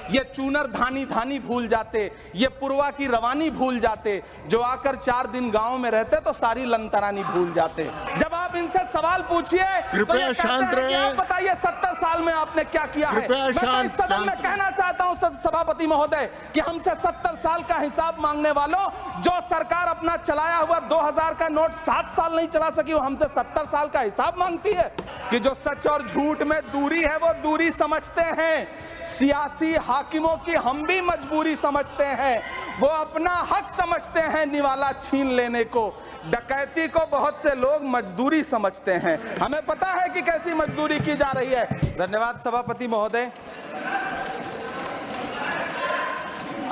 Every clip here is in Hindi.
ये चूनर धानी धानी भूल जाते, ये पुरवा की रवानी भूल जाते, जो आकर 4 दिन गांव में रहते तो सारी लंतरानी भूल जाते। जब आप इनसे सवाल पूछिए तो ये शांत रहे। आप बताइए 70 साल में आपने क्या किया है। मैं तो इस सदन में कहना चाहता हूं सभापति महोदय कि हमसे 70 साल का हिसाब मांगने वालों, जो सरकार अपना चलाया हुआ 2000 का नोट 7 साल नहीं चला सकी, वो हमसे 70 साल का हिसाब मांगती है। कि जो सच और झूठ में दूरी है वो दूरी समझते हैं, सियासी हाकिमों की हम भी मजबूरी समझते हैं। वो अपना हक समझते हैं निवाला छीन लेने को, डकैती को बहुत से लोग मजदूरी समझते हैं। हमें पता है कि कैसी मजदूरी की जा रही है। धन्यवाद सभापति महोदय,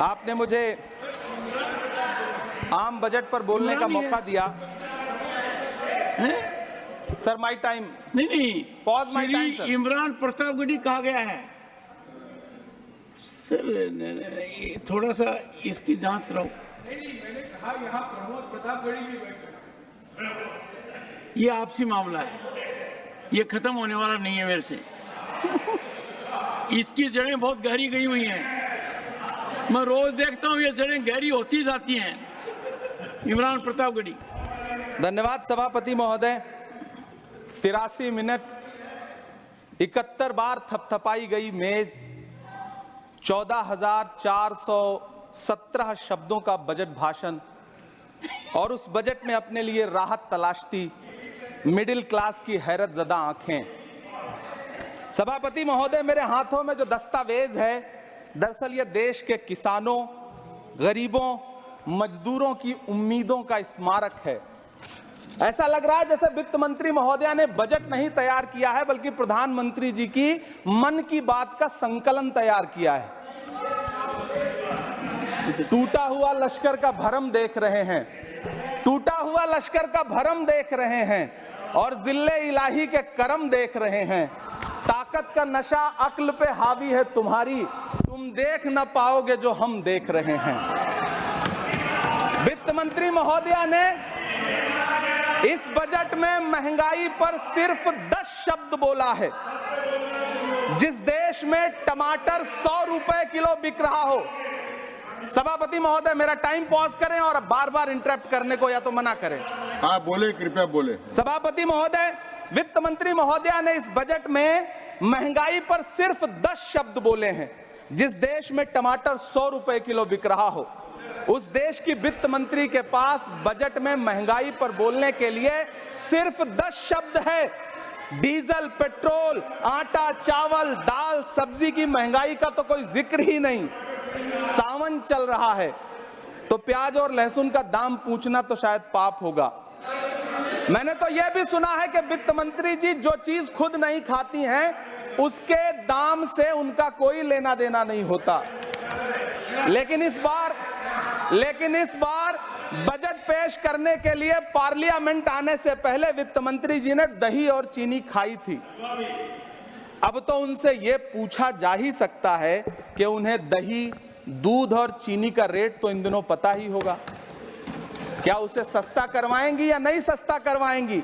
आपने मुझे आम बजट पर बोलने का मौका दिया। सर माई टाइम नहीं, pause my time sir. Imran Pratapgarhi कहा गया है सर, थोड़ा सा इसकी जांच कराओ। मैंने कहा यहाँ प्रमोद प्रतापगढ़ी भी बैठे। ये आपसी मामला है, ये खत्म होने वाला नहीं है मेरे से। इसकी जड़ें बहुत गहरी गई हुई हैं, मैं रोज देखता हूँ ये जड़ें गहरी होती जाती हैं। इमरान प्रतापगढ़ी। धन्यवाद सभापति महोदय। 83 मिनट 71 बार थपथपाई गई मेज, 14,417 शब्दों का बजट भाषण, और उस बजट में अपने लिए राहत तलाशती मिडिल क्लास की हैरत ज़दा आंखें। सभापति महोदय, मेरे हाथों में जो दस्तावेज है, दरअसल ये देश के किसानों, गरीबों, मजदूरों की उम्मीदों का स्मारक है। ऐसा लग रहा है जैसे वित्त मंत्री महोदया ने बजट नहीं तैयार किया है, बल्कि प्रधानमंत्री जी की मन की बात का संकलन तैयार किया है। टूटा हुआ लश्कर का भरम देख रहे हैं, टूटा हुआ लश्कर का भरम देख रहे हैं, और जिल्ले इलाही के करम देख रहे हैं। ताकत का नशा अक्ल पे हावी है तुम्हारी, तुम देख न पाओगे जो हम देख रहे हैं। वित्त मंत्री महोदया ने इस बजट में महंगाई पर सिर्फ 10 शब्द बोला है। जिस देश में टमाटर 100 रुपए किलो बिक रहा हो। सभापति महोदय, मेरा टाइम पॉज करें और बार बार इंटरप्ट करने को या तो मना करें। हाँ बोले, कृपया बोले। सभापति महोदय, वित्त मंत्री महोदया ने इस बजट में महंगाई पर सिर्फ 10 शब्द बोले हैं। जिस देश में टमाटर 100 रुपए किलो बिक रहा हो, उस देश की वित्त मंत्री के पास बजट में महंगाई पर बोलने के लिए सिर्फ 10 शब्द है। डीजल, पेट्रोल, आटा, चावल, दाल, सब्जी की महंगाई का तो कोई जिक्र ही नहीं। सावन चल रहा है तो प्याज और लहसुन का दाम पूछना तो शायद पाप होगा। मैंने तो यह भी सुना है कि वित्त मंत्री जी जो चीज खुद नहीं खाती हैं, उसके दाम से उनका कोई लेना देना नहीं होता। लेकिन इस बार बजट पेश करने के लिए पार्लियामेंट आने से पहले वित्त मंत्री जी ने दही और चीनी खाई थी। अब तो उनसे यह पूछा जा ही सकता है कि उन्हें दही, दूध और चीनी का रेट तो इन दिनों पता ही होगा। क्या उसे सस्ता करवाएंगी या नहीं सस्ता करवाएंगी?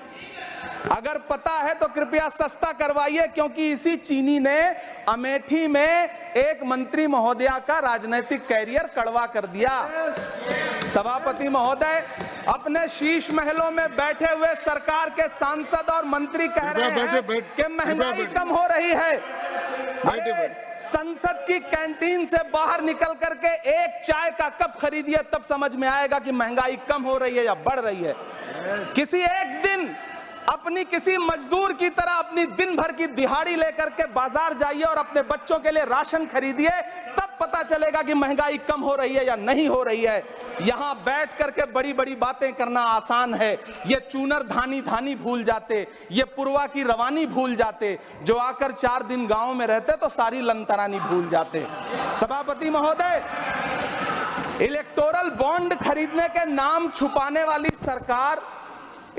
अगर पता है तो कृपया सस्ता करवाइए, क्योंकि इसी चीनी ने अमेठी में एक मंत्री महोदया का राजनीतिक कैरियर कड़वा कर दिया। सभापति महोदय, अपने शीश महलों में बैठे हुए सरकार के सांसद और मंत्री कह रहे हैं कि महंगाई कम हो रही है। संसद की कैंटीन से बाहर निकल करके एक चाय का कप खरीदिए, तब समझ में आएगा कि महंगाई कम हो रही है या बढ़ रही है। किसी एक दिन अपनी किसी मजदूर की तरह अपनी दिन भर की दिहाड़ी लेकर के बाजार जाइए और अपने बच्चों के लिए राशन खरीदिए, तब पता चलेगा कि महंगाई कम हो रही है या नहीं हो रही है। यहां बैठ करके बड़ी बड़ी बातें करना आसान है। ये चूनर धानी धानी भूल जाते, ये पुरवा की रवानी भूल जाते, जो आकर 4 दिन गांव में रहते तो सारी लंतरानी भूल जाते। सभापति महोदय, इलेक्टोरल बॉन्ड खरीदने के नाम छुपाने वाली सरकार,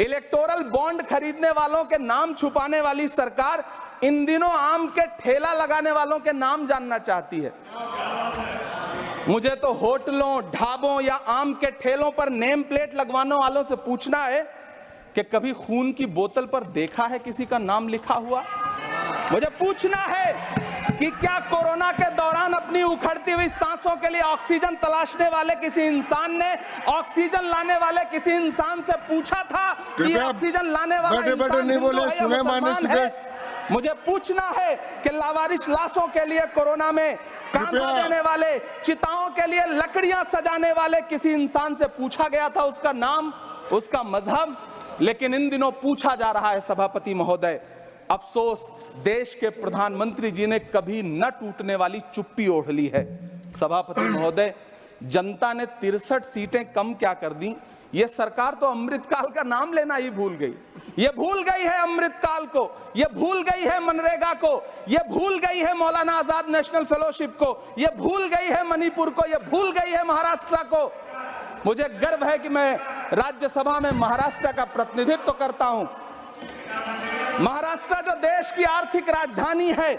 इलेक्टोरल बॉन्ड खरीदने वालों के नाम छुपाने वाली सरकार इन दिनों आम के ठेला लगाने वालों के नाम जानना चाहती है। मुझे तो होटलों, ढाबों या आम के ठेलों पर नेम प्लेट लगवाने वालों से पूछना है कि कभी खून की बोतल पर देखा है किसी का नाम लिखा हुआ? मुझे पूछना है कि क्या कोरोना के दौरान अपनी उखड़ती हुई सांसों के लिए ऑक्सीजन तलाशने वाले किसी इंसान ने ऑक्सीजन लाने वाले किसी इंसान से पूछा था कि ऑक्सीजन लाने वाला इंसान हिंदू है या मुसलमान है? मुझे पूछना है कि लावारिश लाशों के लिए कोरोना में कांधा देने वाले, चिताओं के लिए लकड़ियां सजाने वाले किसी इंसान से पूछा गया था उसका नाम, उसका मजहब? लेकिन इन दिनों पूछा जा रहा है सभापति महोदय। अफसोस देश के प्रधानमंत्री जी ने कभी न टूटने वाली चुप्पी ओढ़ ली है। सभापति महोदय, जनता ने 63 सीटें कम क्या कर दी? ये सरकार तो अमृतकाल का नाम लेना ही भूल गई। ये भूल गई है अमृतकाल को, ये भूल गई है मनरेगा को, ये भूल गई है मौलाना आजाद नेशनल फेलोशिप को, ये भूल गई है मणिपुर को, ये भूल गई है महाराष्ट्र को। मुझे गर्व है कि मैं राज्यसभा में महाराष्ट्र का प्रतिनिधित्व करता हूं। महाराष्ट्र जो देश की आर्थिक राजधानी है,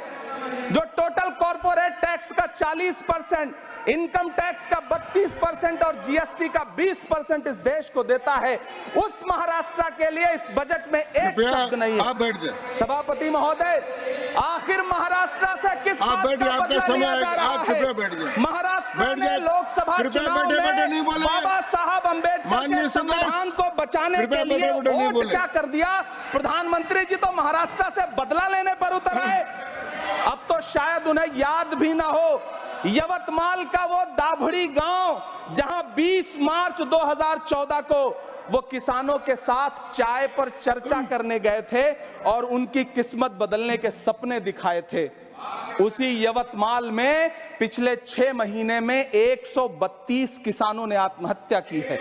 जो टोटल कॉर्पोरेट टैक्स का 40%, इनकम टैक्स का 32% और जीएसटी का 20% इस देश को देता है, उस महाराष्ट्र के लिए इस बजट में एक शब्द नहीं है। आप बैठ जाए। सभापति महोदय, आखिर महाराष्ट्र से किस बात का बदला लिया जा रहा है? महाराष्ट्र में लोकसभा चुनाव में बाबा साहब अम्बेडकर के संविधान को बचाने के लिए वोट क्या कर दिया? प्रधानमंत्री जी तो महाराष्ट्र से बदला लेने पर उतर आए। अब तो शायद उन्हें याद भी ना हो यवतमाल का वो दाभड़ी गांव जहां 20 मार्च 2014 को वो किसानों के साथ चाय पर चर्चा करने गए थे और उनकी किस्मत बदलने के सपने दिखाए थे। उसी यवतमाल में पिछले 6 महीने में 132 किसानों ने आत्महत्या की है।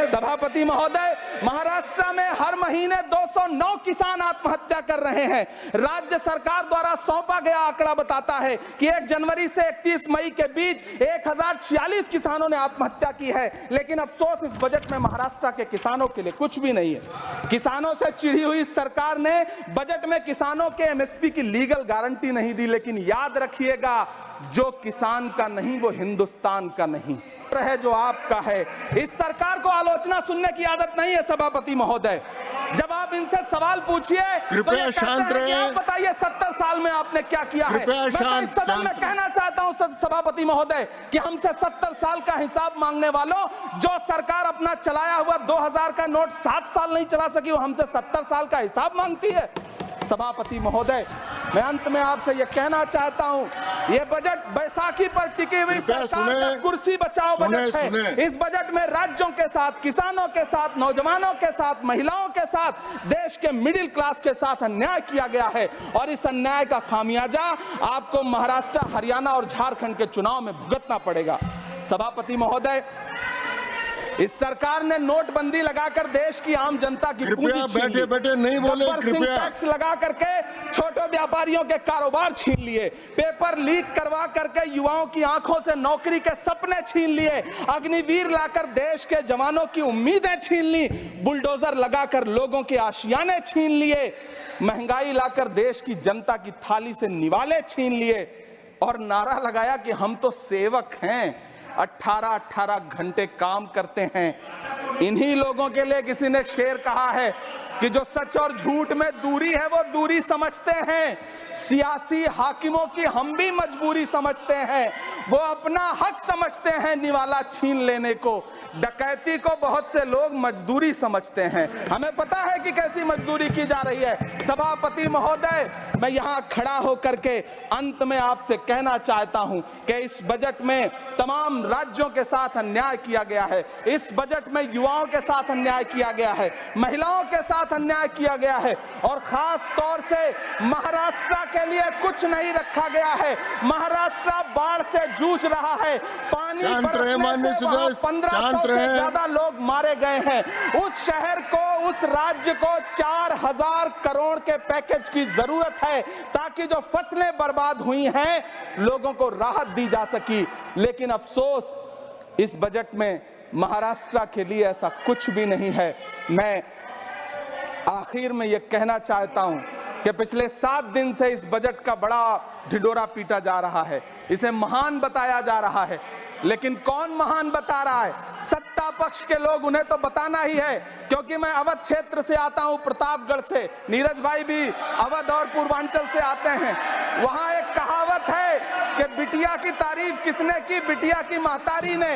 सभापति महोदय, महाराष्ट्र में हर महीने 209 किसान आत्महत्या कर रहे हैं। राज्य सरकार द्वारा सौंपा गया आंकड़ा बताता है कि 1 जनवरी से 31 मई के बीच 1046 किसानों ने आत्महत्या की है। लेकिन अफसोस, इस बजट में महाराष्ट्र के किसानों के लिए कुछ भी नहीं है। किसानों से चिढ़ी हुई सरकार ने बजट में किसानों के एमएसपी की लीगल गारंटी नहीं दी। लेकिन याद रखिएगा, जो किसान का नहीं वो हिंदुस्तान का नहीं है, जो आपका है। इस सरकार को आलोचना सुनने की आदत नहीं है सभापति महोदय। जब आप इनसे सवाल पूछिए तो ये शांत रहे। आप बताइए 70 साल में आपने क्या किया है? मैं तो इस सदन में कहना चाहता हूं सभापति महोदय कि हमसे 70 साल का हिसाब मांगने वालों, जो सरकार अपना चलाया हुआ 2000 का नोट 7 साल नहीं चला सकी, वो हमसे 70 साल का हिसाब मांगती है। सभापति महोदय, मैं अंत में आपसे यह कहना चाहता हूं, यह बजट बैसाखी पर टिकी हुई सरकार का कुर्सी बचाओ बजट है। इस बजट में राज्यों के साथ, किसानों के साथ, नौजवानों के साथ, महिलाओं के साथ, देश के मिडिल क्लास के साथ अन्याय किया गया है और इस अन्याय का खामियाजा आपको महाराष्ट्र, हरियाणा और झारखंड के चुनाव में भुगतना पड़ेगा। सभापति महोदय, इस सरकार ने नोटबंदी लगाकर देश की आम जनता की पूंजी छीन ली। बैठे नहीं बोले, कृपया। टैक्स लगा करके छोटे व्यापारियों के कारोबार छीन लिए, पेपर लीक करवा करके युवाओं की आंखों से नौकरी के सपने छीन लिए, अग्निवीर लाकर देश के जवानों की उम्मीदें छीन ली, बुलडोजर लगाकर लोगों के आशियाने छीन लिए, महंगाई लाकर देश की जनता की थाली से निवाले छीन लिए और नारा लगाया कि हम तो सेवक हैं, 18-18 घंटे काम करते हैं। इन्हीं लोगों के लिए किसी ने शेर कहा है कि जो सच और झूठ में दूरी है वो दूरी समझते हैं। सियासी हाकिमों की हम भी मजबूरी समझते हैं, वो अपना हक समझते हैं निवाला छीन लेने को। डकैती को बहुत से लोग मजदूरी समझते हैं। हमें पता है कि कैसी मजदूरी की जा रही है। सभापति महोदय, मैं यहां खड़ा होकर के अंत में आपसे कहना चाहता हूं कि इस बजट में तमाम राज्यों के साथ अन्याय किया गया है। इस बजट में युवाओं के साथ अन्याय किया गया है, महिलाओं के साथ अन्याय किया गया है और खास तौर से महाराष्ट्र के लिए कुछ नहीं रखा गया है। महाराष्ट्र बाढ़ से जूझ रहा है, पानी बरसने से वहां 1500 से ज्यादा लोग मारे गए हैं। उस शहर को, उस राज्य को 4000 करोड़ के पैकेज की जरूरत है ताकि जो फसलें बर्बाद हुई हैं लोगों को राहत दी जा सकी। लेकिन अफसोस, इस बजट में महाराष्ट्र के लिए ऐसा कुछ भी नहीं है। मैं आखिर में यह कहना चाहता हूं कि पिछले 7 दिन से इस बजट का बड़ा ढिंढोरा पीटा जा रहा है, इसे महान बताया जा रहा है। लेकिन कौन महान बता रहा है? सत्ता पक्ष के लोग, उन्हें तो बताना ही है। क्योंकि मैं अवध क्षेत्र से आता हूं, प्रतापगढ़ से, नीरज भाई भी अवध और पूर्वांचल से आते हैं। वहां एक कहावत कि बिटिया की तारीफ किसने की? बिटिया की महतारी ने,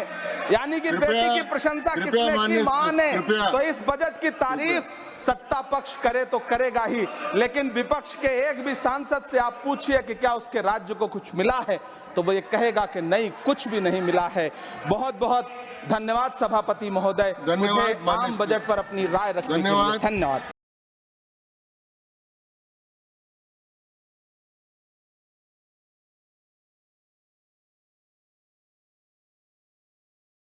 यानी कि बेटी की प्रशंसा किसने की? मां ने। तो इस बजट की तारीफ सत्ता पक्ष करे तो करेगा ही, लेकिन विपक्ष के एक भी सांसद से आप पूछिए कि क्या उसके राज्य को कुछ मिला है, तो वो ये कहेगा कि नहीं, कुछ भी नहीं मिला है। बहुत बहुत धन्यवाद सभापति महोदय, मुझे आम बजट पर अपनी राय रखने के लिए। धन्यवाद।